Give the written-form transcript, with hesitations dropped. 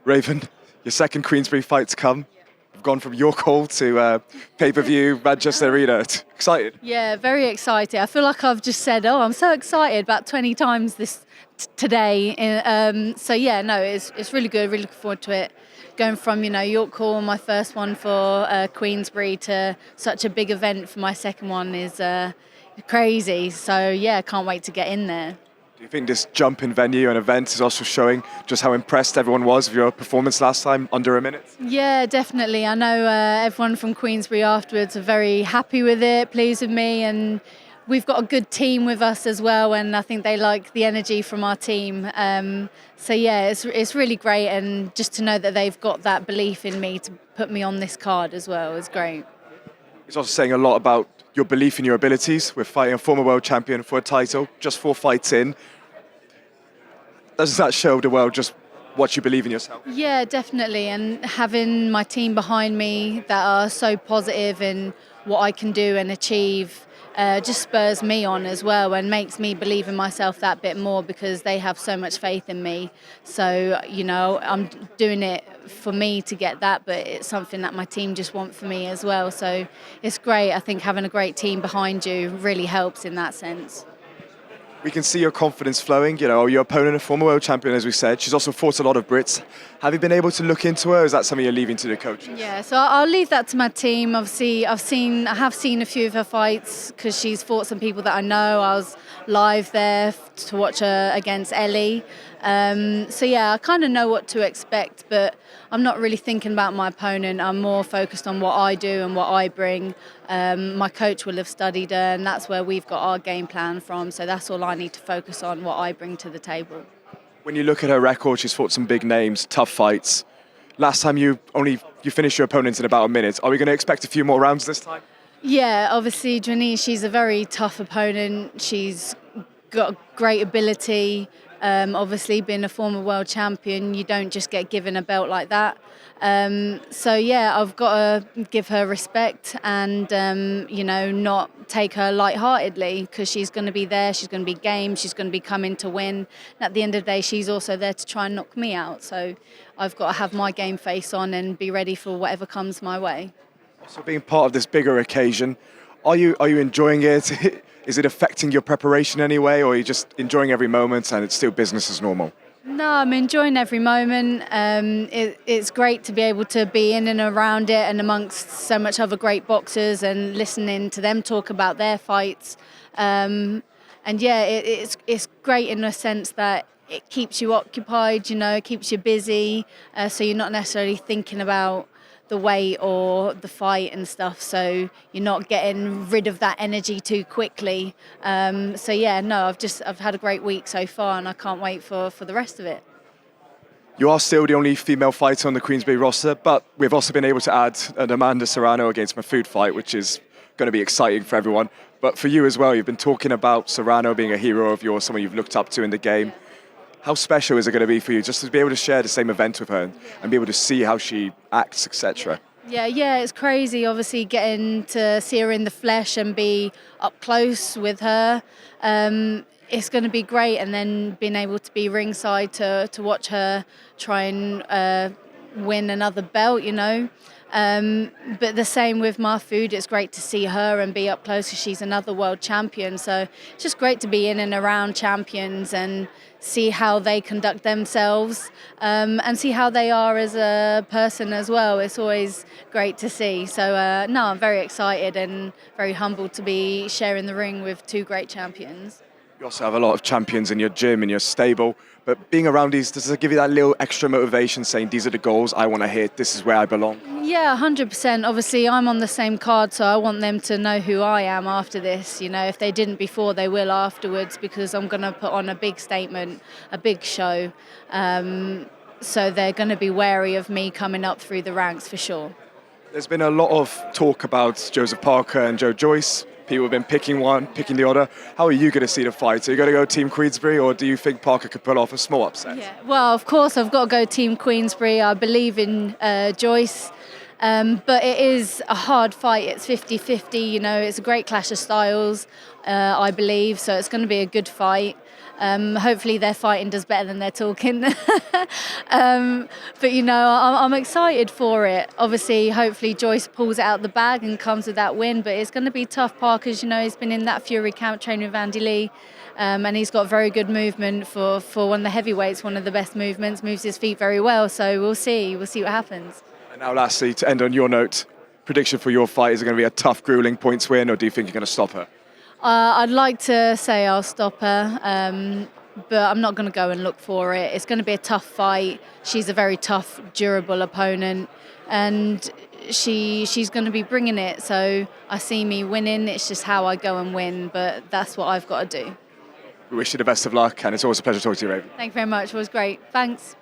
Raven, your second Queensberry fight's come. You've gone from York Hall to pay-per-view Manchester Arena. Excited? Yeah, very excited. I feel like I've just said, I'm so excited about 20 times today. So yeah, no, it's really good. Really looking forward to it. Going from York Hall, my first one for Queensberry, to such a big event for my second one is crazy. So yeah, can't wait to get in there. Do you think this jump in venue and event is also showing just how impressed everyone was with your performance last time, under a minute? Yeah, definitely. I know everyone from Queensberry afterwards are very happy with it, pleased with me, and we've got a good team with us as well, and I think they like the energy from our team. So yeah, it's really great, and just to know that they've got that belief in me to put me on this card as well is great. It's also saying a lot about your belief in your abilities. We're fighting a former world champion for a title, just 4 fights in. Does that show the world just what you believe in yourself? Yeah, definitely. And having my team behind me that are so positive in what I can do and achieve just spurs me on as well, and makes me believe in myself that bit more, because they have so much faith in me. So, I'm doing it for me to get that, but it's something that my team just want for me as well. So it's great. I think having a great team behind you really helps in that sense. We can see your confidence flowing. Your opponent, a former world champion, as we said. She's also fought a lot of Brits. Have you been able to look into her, or is that something you're leaving to the coaches? Yeah, so I'll leave that to my team. Obviously, I have seen a few of her fights, because she's fought some people that I know. I was live there to watch her against Ellie. So yeah, I kind of know what to expect, but I'm not really thinking about my opponent. I'm more focused on what I do and what I bring. My coach will have studied her, and that's where we've got our game plan from. So that's all I need to focus on, what I bring to the table. When you look at her record, she's fought some big names, tough fights. Last time you finished your opponent in about a minute. Are we going to expect a few more rounds this time? Yeah, obviously, Janice, she's a very tough opponent. She's got great ability. Obviously, being a former world champion, you don't just get given a belt like that. So yeah, I've got to give her respect and not take her lightheartedly, because she's going to be there, she's going to be game, she's going to be coming to win. And at the end of the day, she's also there to try and knock me out. So I've got to have my game face on and be ready for whatever comes my way. So being part of this bigger occasion, are you enjoying it? Is it affecting your preparation anyway, or are you just enjoying every moment and it's still business as normal? No, I'm enjoying every moment. It's great to be able to be in and around it and amongst so much other great boxers and listening to them talk about their fights. And yeah, it's great in the sense that it keeps you occupied, it keeps you busy, so you're not necessarily thinking about the weight or the fight and stuff, so you're not getting rid of that energy too quickly. So yeah, no, I've had a great week so far, and I can't wait for the rest of it. You are still the only female fighter on the Queensberry roster, but we've also been able to add an Amanda Serrano against Mahfoud fight, which is going to be exciting for everyone. But for you as well, you've been talking about Serrano being a hero of yours, someone you've looked up to in the game. How special is it going to be for you just to be able to share the same event with her and be able to see how she acts, etc.? Yeah, it's crazy, obviously, getting to see her in the flesh and be up close with her. It's going to be great, and then being able to be ringside to watch her try and win another belt, But the same with Mahfoud, it's great to see her and be up close, because she's another world champion. So it's just great to be in and around champions and see how they conduct themselves, and see how they are as a person as well. It's always great to see. So no, I'm very excited and very humbled to be sharing the ring with 2 great champions. You also have a lot of champions in your gym, in your stable, but being around these, does it give you that little extra motivation, saying these are the goals I want to hit, this is where I belong? Yeah, 100%. Obviously, I'm on the same card, so I want them to know who I am after this. If they didn't before, they will afterwards, because I'm going to put on a big statement, a big show. So they're going to be wary of me coming up through the ranks for sure. There's been a lot of talk about Joseph Parker and Joyce. People have been picking one, picking the other. How are you going to see the fight? Are you going to go Team Queensberry, or do you think Parker could pull off a small upset? Yeah, well, of course, I've got to go Team Queensberry. I believe in Joyce. But it is a hard fight. It's 50-50, it's a great clash of styles, I believe, so it's going to be a good fight. Hopefully their fighting does better than their talking. But, you know, I'm excited for it. Obviously, hopefully Joyce pulls it out the bag and comes with that win, but it's going to be tough. Parker's, you know, he's been in that Fury camp training with Andy Lee. And he's got very good movement for one of the heavyweights, one of the best movements, moves his feet very well. So we'll see what happens. And now lastly, to end on your note, prediction for your fight, is it going to be a tough, grueling points win, or do you think you're going to stop her? I'd like to say I'll stop her, but I'm not going to go and look for it. It's going to be a tough fight. She's a very tough, durable opponent, and she's going to be bringing it. So I see me winning. It's just how I go and win, but that's what I've got to do. We wish you the best of luck, and it's always a pleasure talking to you, Raven. Thank you very much. It was great. Thanks.